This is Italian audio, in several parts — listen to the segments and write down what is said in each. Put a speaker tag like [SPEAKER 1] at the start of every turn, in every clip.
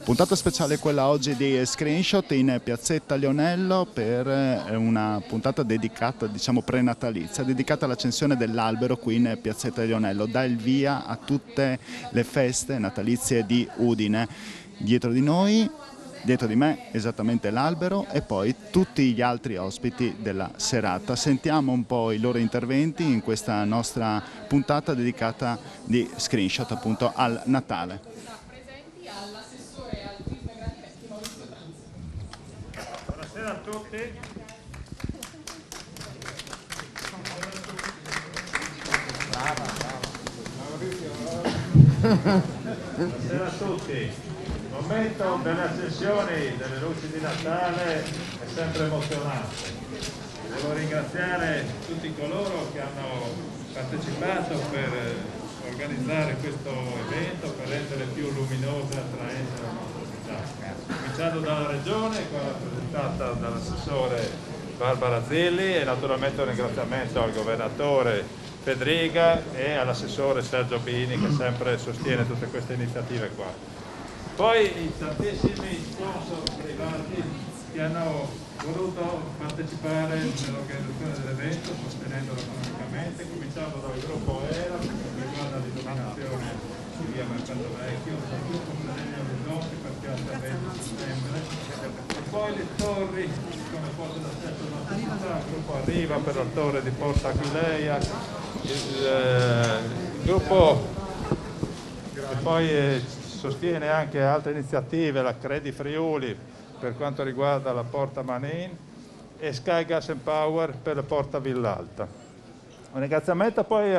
[SPEAKER 1] Puntata speciale quella oggi di Screenshot in Piazzetta Lionello per una puntata dedicata, diciamo prenatalizia, dedicata all'accensione dell'albero qui in Piazzetta Lionello. Dà il via a tutte le feste natalizie di Udine. Dietro di noi, dietro di me, esattamente l'albero e poi tutti gli altri ospiti della serata. Sentiamo un po' i loro interventi in questa nostra puntata dedicata di Screenshot appunto al Natale.
[SPEAKER 2] Buonasera a tutti. Buonasera a tutti. Il momento delle accensioni delle luci di Natale è sempre emozionante. Devo ringraziare tutti coloro che hanno partecipato per organizzare questo evento, per rendere più luminosa e attraente la nostra città. Cominciando dalla Regione, qua rappresentata dall'assessore Barbara Zilli, e naturalmente un ringraziamento al governatore Fedriga e all'assessore Sergio Bini che sempre sostiene tutte queste iniziative qua. Poi i tantissimi sponsor privati che hanno voluto partecipare nell'organizzazione dell'evento sostenendolo economicamente, cominciando dal gruppo ERA che riguarda l'illuminazione di via Mercato Vecchio, dal gruppo Flaminio Orizzonti per Piazza 20 settembre, e poi le torri come porte d'accesso alla nostra città, il gruppo Arriva per la torre di Porta Aquileia, il gruppo che poi sostiene anche altre iniziative, la Credi Friuli per quanto riguarda la Porta Manin e Sky Gas and Power per la Porta Villalta. Un ringraziamento poi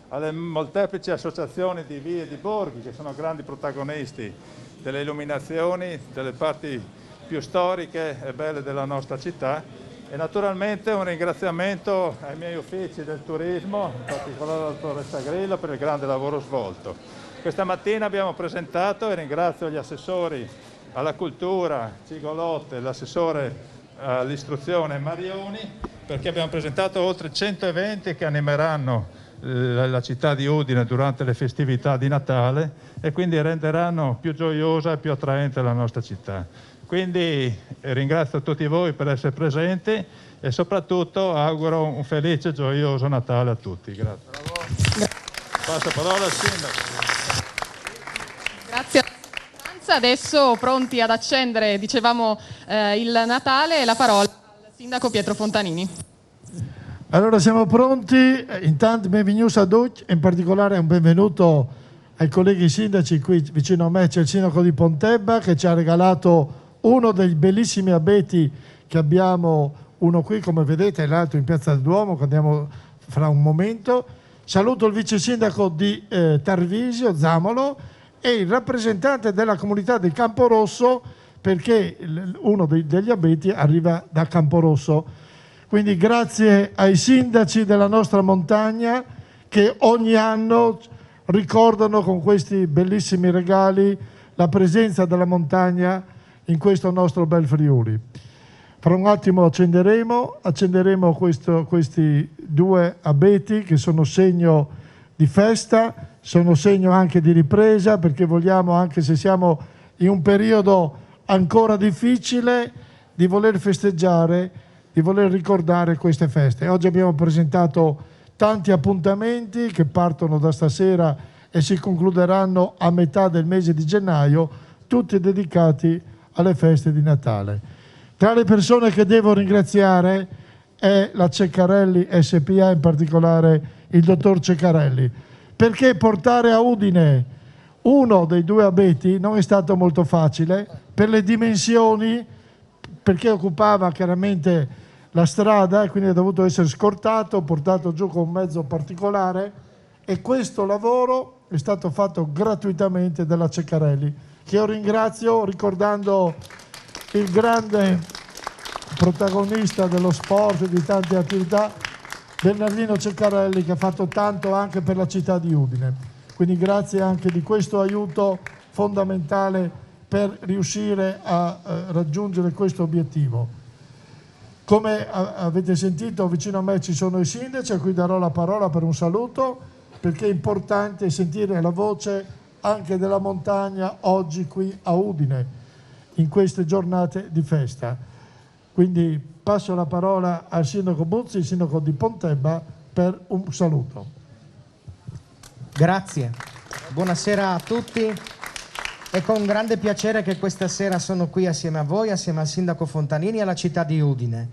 [SPEAKER 2] alle molteplici associazioni di vie e di borghi che sono grandi protagonisti delle illuminazioni, delle parti più storiche e belle della nostra città, e naturalmente un ringraziamento ai miei uffici del turismo, in particolare alla dottoressa Grillo per il grande lavoro svolto. Questa mattina abbiamo presentato, e ringrazio gli assessori alla cultura Cigolotte, l'assessore all'istruzione Marioni, perché abbiamo presentato oltre 100 eventi che animeranno la città di Udine durante le festività di Natale e quindi renderanno più gioiosa e più attraente la nostra città. Quindi ringrazio tutti voi per essere presenti e soprattutto auguro un felice e gioioso Natale a tutti. Grazie. Passo la parola al sindaco.
[SPEAKER 3] Grazie. Adesso pronti ad accendere, dicevamo, il Natale, e la parola al sindaco Pietro Fontanini.
[SPEAKER 4] Allora siamo pronti, intanto benvenuti a tutti, in particolare un benvenuto ai colleghi sindaci. Qui vicino a me c'è il sindaco di Pontebba che ci ha regalato uno dei bellissimi abeti che abbiamo, uno qui come vedete e l'altro in Piazza del Duomo che andiamo fra un momento. Saluto il vice sindaco di Tarvisio, Zamolo, e il rappresentante della comunità di Camporosso, perché uno degli abeti arriva da Camporosso. Quindi grazie ai sindaci della nostra montagna che ogni anno ricordano con questi bellissimi regali la presenza della montagna in questo nostro bel Friuli. Fra un attimo accenderemo questi due abeti che sono segno di festa, sono segno anche di ripresa, perché vogliamo, anche se siamo in un periodo ancora difficile, di voler festeggiare, di voler ricordare queste feste. Oggi abbiamo presentato tanti appuntamenti che partono da stasera e si concluderanno a metà del mese di gennaio, tutti dedicati alle feste di Natale. Tra le persone che devo ringraziare è la Ceccarelli SPA, in particolare il dottor Ceccarelli, perché portare a Udine uno dei due abeti non è stato molto facile per le dimensioni, perché occupava chiaramente la strada e quindi è dovuto essere scortato, portato giù con un mezzo particolare, e questo lavoro è stato fatto gratuitamente dalla Ceccarelli, che io ringrazio ricordando il grande protagonista dello sport e di tante attività, Bernardino Ceccarelli, che ha fatto tanto anche per la città di Udine. Quindi grazie anche di questo aiuto fondamentale per riuscire a raggiungere questo obiettivo. Come avete sentito, vicino a me ci sono i sindaci a cui darò la parola per un saluto, perché è importante sentire la voce anche della montagna oggi qui a Udine, in queste giornate di festa. Quindi passo la parola al sindaco Buzzi, il sindaco di Pontebba, per un saluto.
[SPEAKER 5] Grazie, buonasera a tutti. È con grande piacere che questa sera sono qui assieme a voi, assieme al sindaco Fontanini e alla città di Udine.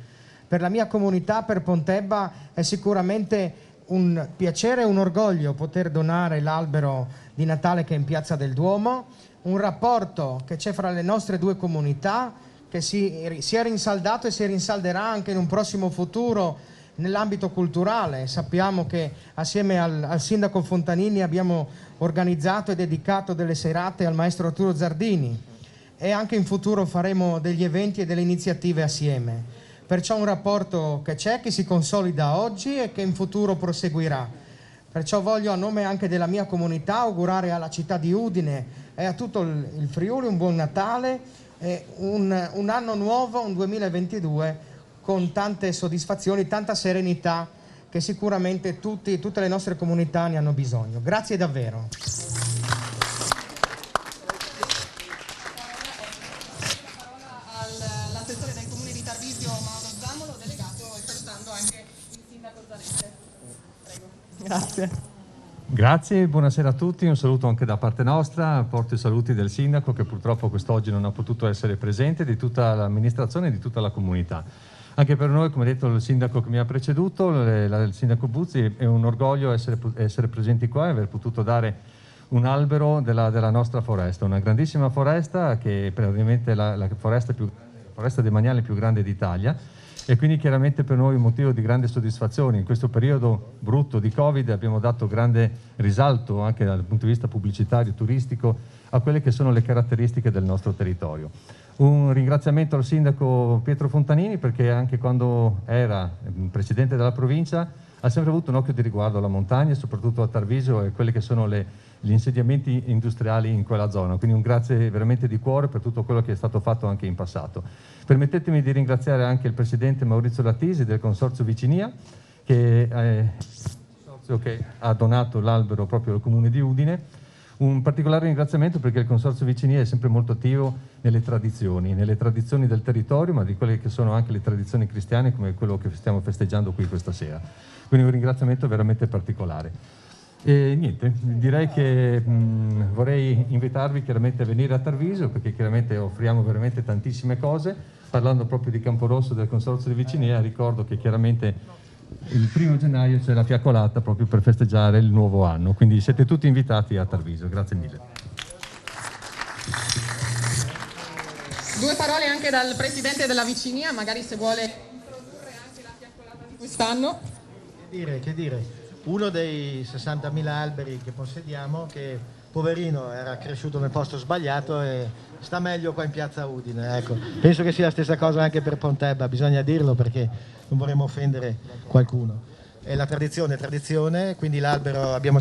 [SPEAKER 5] Per la mia comunità, per Pontebba, è sicuramente un piacere e un orgoglio poter donare l'albero di Natale che è in Piazza del Duomo, un rapporto che c'è fra le nostre due comunità che si è rinsaldato e si rinsalderà anche in un prossimo futuro nell'ambito culturale. Sappiamo che assieme al sindaco Fontanini abbiamo organizzato e dedicato delle serate al maestro Arturo Zardini e anche in futuro faremo degli eventi e delle iniziative assieme. Perciò un rapporto che c'è, che si consolida oggi e che in futuro proseguirà. Perciò voglio, a nome anche della mia comunità, augurare alla città di Udine e a tutto il Friuli un buon Natale e un anno nuovo, un 2022 con tante soddisfazioni, tanta serenità che sicuramente tutte le nostre comunità ne hanno bisogno. Grazie davvero.
[SPEAKER 3] L'assessore del comune di Tarvisio Mauro Zamolo, delegato e salutando anche il sindaco Zanette. Prego. Grazie.
[SPEAKER 6] Grazie, buonasera a tutti, un saluto anche da parte nostra, porto i saluti del sindaco che purtroppo quest'oggi non ha potuto essere presente, di tutta l'amministrazione e di tutta la comunità. Anche per noi, come ha detto il sindaco che mi ha preceduto, il sindaco Buzzi, è un orgoglio essere presenti qua e aver potuto dare un albero della nostra foresta, una grandissima foresta che è praticamente la foresta demaniale più grande d'Italia, e quindi chiaramente per noi un motivo di grande soddisfazione. In questo periodo brutto di Covid abbiamo dato grande risalto anche dal punto di vista pubblicitario, turistico, a quelle che sono le caratteristiche del nostro territorio. Un ringraziamento al sindaco Pietro Fontanini, perché anche quando era presidente della provincia ha sempre avuto un occhio di riguardo alla montagna, soprattutto a Tarvisio e quelli che sono gli insediamenti industriali in quella zona. Quindi un grazie veramente di cuore per tutto quello che è stato fatto anche in passato. Permettetemi di ringraziare anche il presidente Maurizio Lattisi del Consorzio Vicinia, che ha donato l'albero proprio al comune di Udine. Un particolare ringraziamento perché il Consorzio Vicinia è sempre molto attivo nelle tradizioni del territorio, ma di quelle che sono anche le tradizioni cristiane, come quello che stiamo festeggiando qui questa sera. Quindi un ringraziamento veramente particolare. E niente, direi che vorrei invitarvi chiaramente a venire a Tarvisio, perché chiaramente offriamo veramente tantissime cose. Parlando proprio di Camporosso del Consorzio di Vicinia, ricordo che chiaramente il 1° gennaio c'è la fiaccolata proprio per festeggiare il nuovo anno, quindi siete tutti invitati a Tarvisio. Grazie mille.
[SPEAKER 3] Due parole anche dal presidente della Vicinia, magari se vuole introdurre anche la fiaccolata di quest'anno.
[SPEAKER 7] Che dire, uno dei 60.000 alberi che possediamo, che poverino era cresciuto nel posto sbagliato e sta meglio qua in piazza Udine, ecco. Penso che sia la stessa cosa anche per Pontebba, bisogna dirlo perché non vorremmo offendere qualcuno. È la tradizione, quindi l'albero abbiamo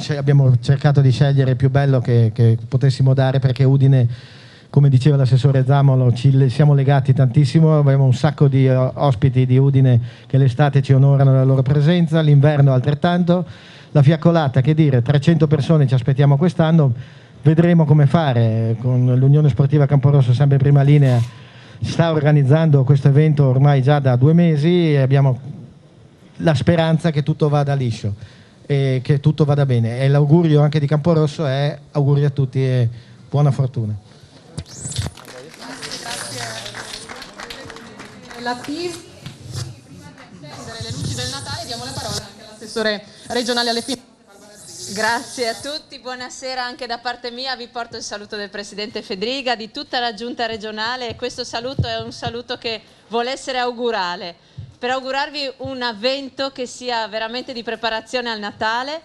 [SPEAKER 7] cercato di scegliere il più bello che potessimo dare, perché Udine, come diceva l'assessore Zamolo, ci siamo legati tantissimo, abbiamo un sacco di ospiti di Udine che l'estate ci onorano della loro presenza, l'inverno altrettanto. La fiaccolata, che dire, 300 persone ci aspettiamo quest'anno, vedremo come fare. Con l'Unione Sportiva Camporosso, sempre in prima linea, sta organizzando questo evento ormai già da 2 mesi e abbiamo la speranza che tutto vada liscio e che tutto vada bene. E l'augurio anche di Camporosso è auguri a tutti e buona fortuna.
[SPEAKER 3] Grazie. Prima di accendere le luci del Natale diamo la parola anche all'assessore regionale alle finanze.
[SPEAKER 8] Grazie a tutti, buonasera anche da parte mia, vi porto il saluto del Presidente Fedriga, di tutta la Giunta regionale, e questo saluto è un saluto che vuole essere augurale, per augurarvi un avvento che sia veramente di preparazione al Natale,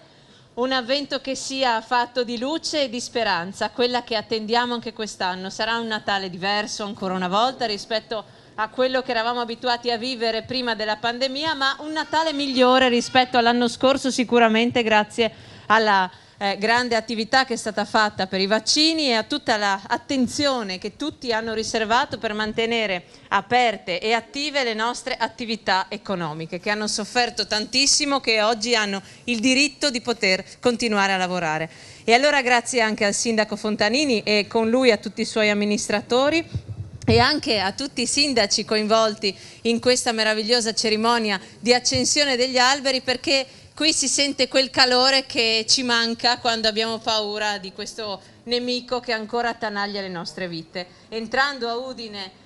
[SPEAKER 8] un avvento che sia fatto di luce e di speranza, quella che attendiamo anche quest'anno. Sarà un Natale diverso ancora una volta rispetto a quello che eravamo abituati a vivere prima della pandemia, ma un Natale migliore rispetto all'anno scorso, sicuramente grazie alla grande attività che è stata fatta per i vaccini e a tutta l'attenzione che tutti hanno riservato per mantenere aperte e attive le nostre attività economiche, che hanno sofferto tantissimo, che oggi hanno il diritto di poter continuare a lavorare. E allora grazie anche al sindaco Fontanini e con lui a tutti i suoi amministratori e anche a tutti i sindaci coinvolti in questa meravigliosa cerimonia di accensione degli alberi, perché qui si sente quel calore che ci manca quando abbiamo paura di questo nemico che ancora attanaglia le nostre vite. Entrando a Udine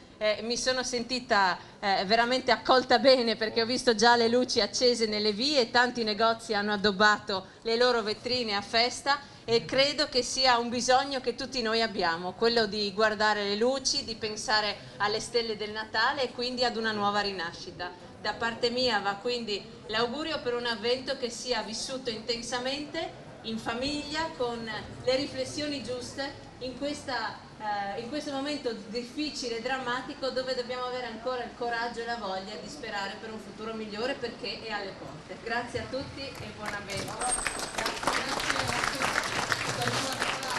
[SPEAKER 8] mi sono sentita veramente accolta bene, perché ho visto già le luci accese nelle vie, tanti negozi hanno addobbato le loro vetrine a festa e credo che sia un bisogno che tutti noi abbiamo, quello di guardare le luci, di pensare alle stelle del Natale e quindi ad una nuova rinascita. Da parte mia va quindi l'augurio per un avvento che sia vissuto intensamente, in famiglia, con le riflessioni giuste, in questo momento difficile e drammatico, dove dobbiamo avere ancora il coraggio e la voglia di sperare per un futuro migliore, perché è alle porte. Grazie a tutti e buon avvento.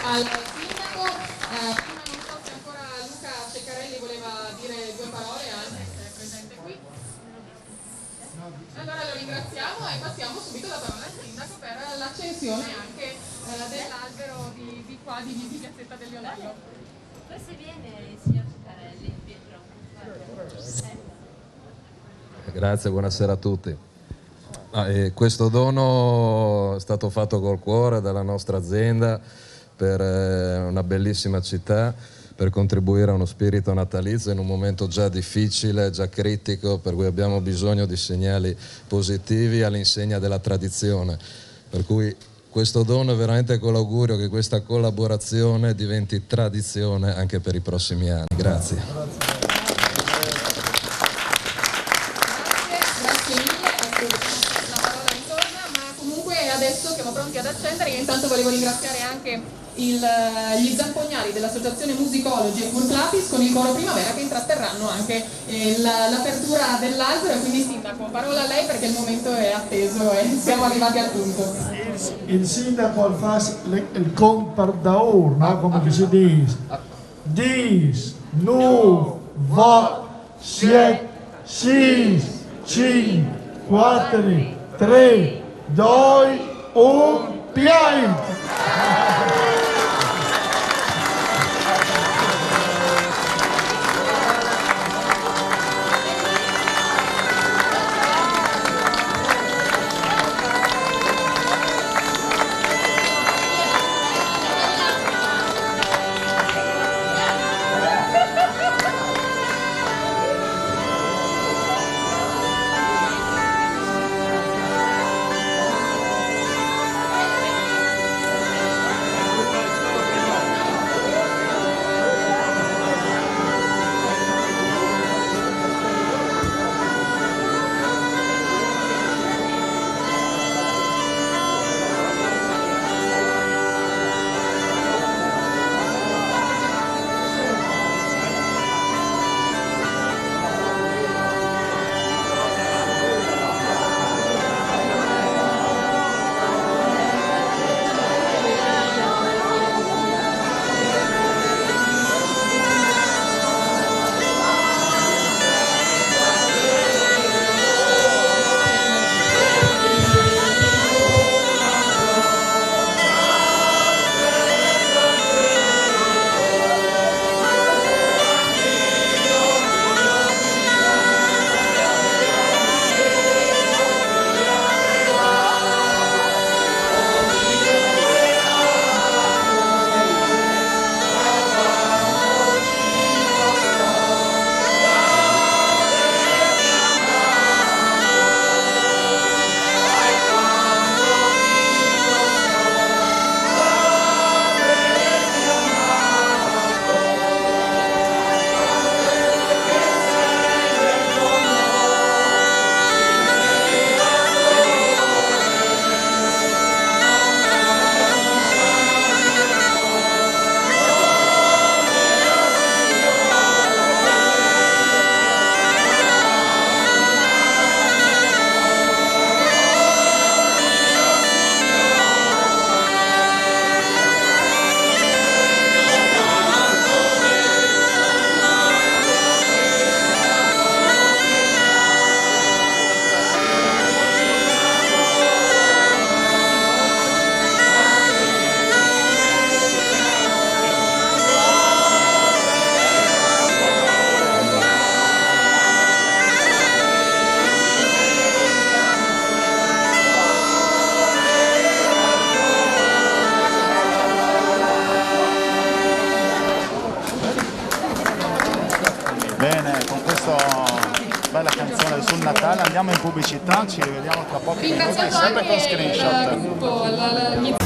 [SPEAKER 3] Al sindaco, prima non so se ancora Luca Ceccarelli voleva dire due parole, anche se è presente qui. Allora lo ringraziamo e passiamo subito la parola al sindaco per l'accensione anche dell'albero di qua di Piazzetta del Lionello.
[SPEAKER 8] Forse viene il signor Ceccarelli, Pietro.
[SPEAKER 9] Grazie, buonasera a tutti. Questo dono è stato fatto col cuore dalla nostra azienda per una bellissima città, per contribuire a uno spirito natalizio in un momento già difficile, già critico, per cui abbiamo bisogno di segnali positivi all'insegna della tradizione. Per cui questo dono è veramente con l'augurio che questa collaborazione diventi tradizione anche per i prossimi anni. Grazie.
[SPEAKER 3] Grazie mille, la parola ritorna, ma comunque adesso siamo pronti ad accendere. Io intanto volevo ringraziare anche gli zampognari dell'associazione Musicologi e Curclapis con il coro Primavera, che intratterranno anche l'apertura dell'albero. E quindi sindaco, parola a lei perché il momento è atteso e siamo arrivati al punto.
[SPEAKER 4] Il sindaco fa il compar d'aur, no? Come si dice? 10, 9, 8, 7, 6, 5, 4, 3, 2, 1, piai!
[SPEAKER 1] Bene, con questa bella canzone sul Natale andiamo in pubblicità, ci rivediamo tra pochi minuti,
[SPEAKER 3] Ringraziando
[SPEAKER 1] sempre con
[SPEAKER 3] anche
[SPEAKER 1] Screenshot.
[SPEAKER 3] il gruppo,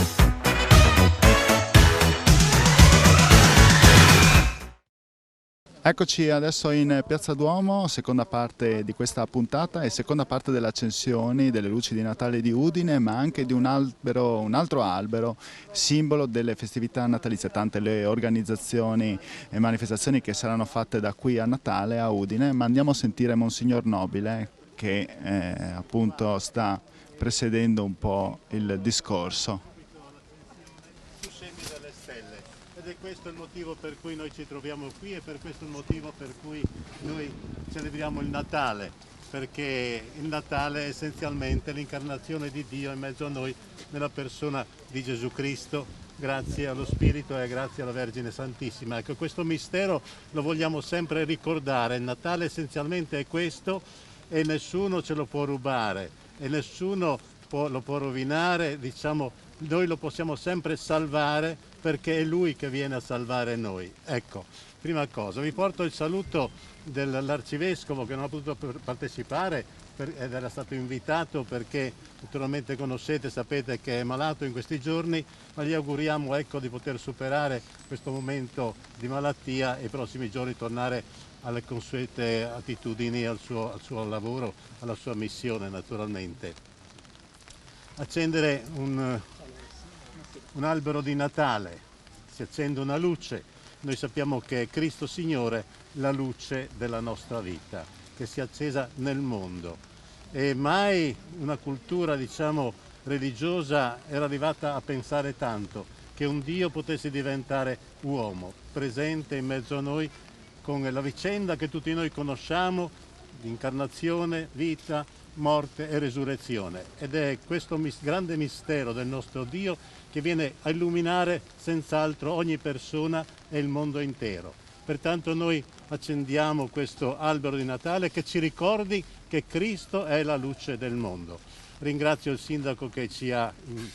[SPEAKER 1] Eccoci adesso in Piazza Duomo, seconda parte di questa puntata e seconda parte delle accensioni delle luci di Natale di Udine, ma anche di un altro albero, simbolo delle festività natalizie, tante le organizzazioni e manifestazioni che saranno fatte da qui a Natale a Udine, ma andiamo a sentire Monsignor Nobile che appunto sta presiedendo un po' il discorso.
[SPEAKER 10] Ed è questo il motivo per cui noi ci troviamo qui e per questo il motivo per cui noi celebriamo il Natale, perché il Natale è essenzialmente l'incarnazione di Dio in mezzo a noi nella persona di Gesù Cristo, grazie allo Spirito e grazie alla Vergine Santissima. Ecco, questo mistero lo vogliamo sempre ricordare, il Natale essenzialmente è questo e nessuno ce lo può rubare e nessuno lo può rovinare, diciamo, noi lo possiamo sempre salvare perché è Lui che viene a salvare noi. Ecco, prima cosa, vi porto il saluto dell'Arcivescovo che non ha potuto partecipare ed era stato invitato perché naturalmente conoscete, sapete che è malato in questi giorni, ma gli auguriamo ecco, di poter superare questo momento di malattia e i prossimi giorni tornare alle consuete attitudini, al suo lavoro, alla sua missione naturalmente. Accendere un albero di Natale, si accende una luce, noi sappiamo che è Cristo Signore la luce della nostra vita, che si è accesa nel mondo e mai una cultura diciamo religiosa era arrivata a pensare tanto che un Dio potesse diventare uomo, presente in mezzo a noi con la vicenda che tutti noi conosciamo di incarnazione, vita, morte e resurrezione ed è questo grande mistero del nostro Dio che viene a illuminare senz'altro ogni persona e il mondo intero. Pertanto noi accendiamo questo albero di Natale che ci ricordi che Cristo è la luce del mondo. Ringrazio il sindaco che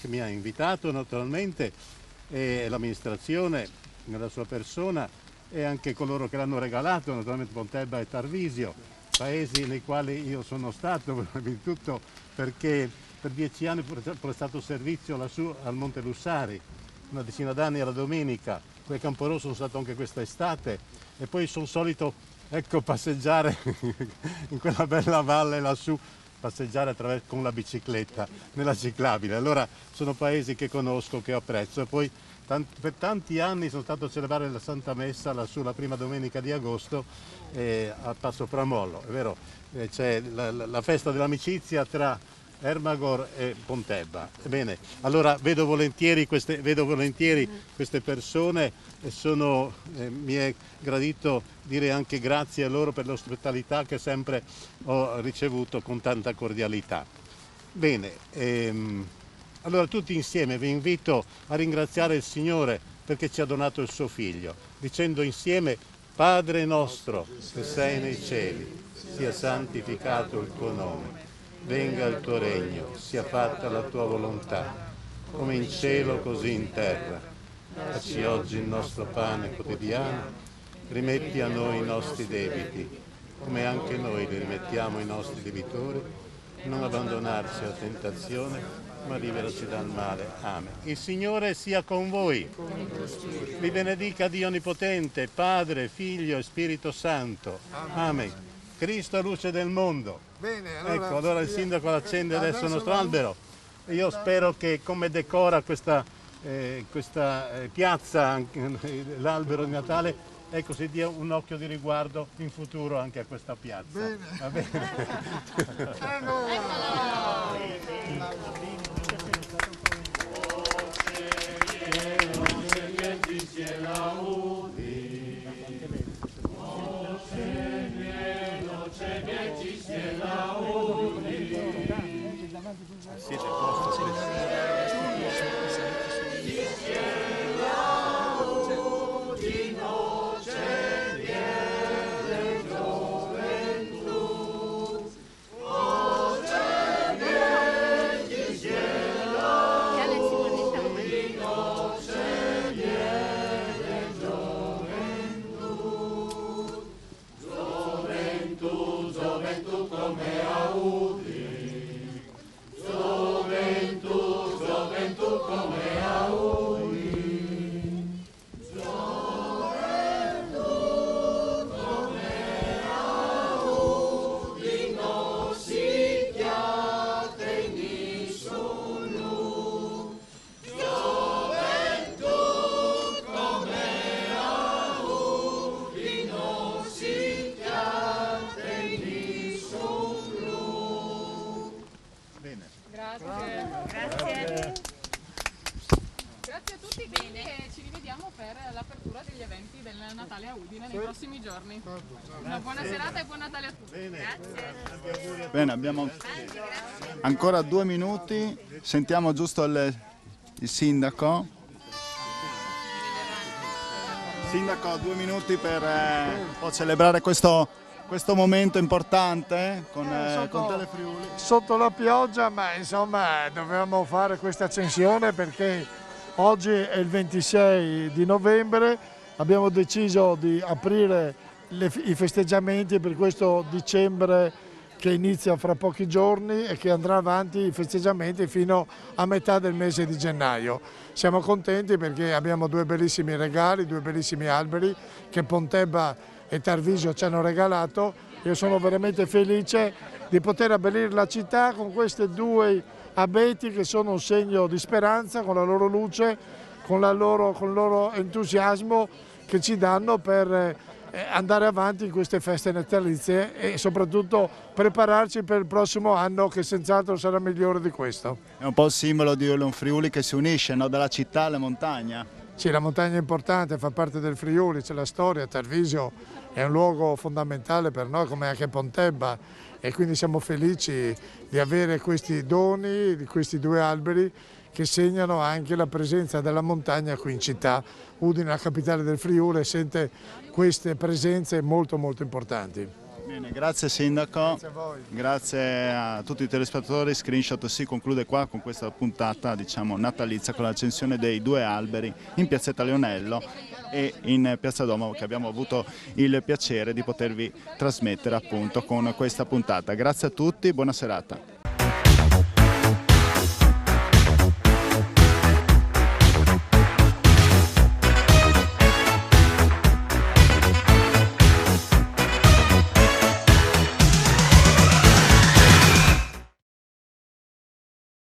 [SPEAKER 10] mi ha invitato naturalmente e l'amministrazione nella sua persona e anche coloro che l'hanno regalato, naturalmente Pontebba e Tarvisio, paesi nei quali io sono stato, prima di tutto perché per 10 anni ho prestato servizio lassù al Monte Lussari, una decina d'anni alla domenica, poi a Camporosso sono stato anche questa estate e poi sono solito ecco, passeggiare in quella bella valle lassù, passeggiare con la bicicletta nella ciclabile. Allora sono paesi che conosco, che apprezzo e poi per tanti anni sono stato a celebrare la Santa Messa lassù la prima domenica di agosto a Passo Pramollo, è vero, c'è la festa dell'amicizia tra Ermagor e Pontebba. Ebbene, allora vedo volentieri queste persone e mi è gradito dire anche grazie a loro per l'ospitalità che sempre ho ricevuto con tanta cordialità. Bene, allora tutti insieme vi invito a ringraziare il Signore perché ci ha donato il suo Figlio, dicendo insieme: Padre nostro che sei nei cieli, sia santificato il tuo nome, venga il tuo regno, sia fatta la tua volontà, come in cielo così in terra. Dacci oggi il nostro pane quotidiano, rimetti a noi i nostri debiti, come anche noi li rimettiamo ai nostri debitori, non abbandonarci alla tentazione, ma liberaci dal male. Amen. Il Signore sia con voi. Vi benedica Dio Onnipotente, Padre, Figlio e Spirito Santo. Amen. Cristo luce del mondo.
[SPEAKER 11] Bene,
[SPEAKER 10] allora il sindaco accende adesso il nostro albero. Io spero che come decora questa piazza, l'albero di Natale, ecco, si dia un occhio di riguardo in futuro anche a questa piazza.
[SPEAKER 11] Bene.
[SPEAKER 10] Va bene? Siete posti.
[SPEAKER 3] Natale a Udine nei prossimi giorni. Una buona serata e buon Natale a tutti. Grazie.
[SPEAKER 1] Bene, abbiamo ancora 2 minuti, sentiamo giusto il sindaco. Sindaco, 2 minuti per celebrare questo momento importante con Telefriuli.
[SPEAKER 4] Sotto la pioggia, ma insomma dovevamo fare questa accensione perché oggi è il 26 di novembre, abbiamo deciso di aprire i festeggiamenti per questo dicembre che inizia fra pochi giorni e che andrà avanti i festeggiamenti fino a metà del mese di gennaio. Siamo contenti perché abbiamo 2 bellissimi regali, 2 bellissimi alberi che Pontebba e Tarvisio ci hanno regalato. Io sono veramente felice di poter abbellire la città con questi 2 abeti che sono un segno di speranza, con la loro luce, con il loro entusiasmo che ci danno per andare avanti in queste feste natalizie e soprattutto prepararci per il prossimo anno che senz'altro sarà migliore di questo.
[SPEAKER 1] È un po' il simbolo di un Friuli che si unisce, no? Dalla città alla montagna.
[SPEAKER 4] Sì, la montagna è importante, fa parte del Friuli, c'è la storia, Tarvisio è un luogo fondamentale per noi come anche Pontebba e quindi siamo felici di avere questi doni, di questi 2 alberi che segnano anche la presenza della montagna qui in città. Udine, la capitale del Friuli, sente queste presenze molto importanti.
[SPEAKER 1] Bene, grazie Sindaco,
[SPEAKER 4] Grazie a voi.
[SPEAKER 1] Grazie a tutti i telespettatori. Screenshot si conclude qua con questa puntata natalizia con l'accensione dei 2 alberi in piazzetta Leonello e in Piazza Duomo che abbiamo avuto il piacere di potervi trasmettere appunto con questa puntata. Grazie a tutti, buona serata.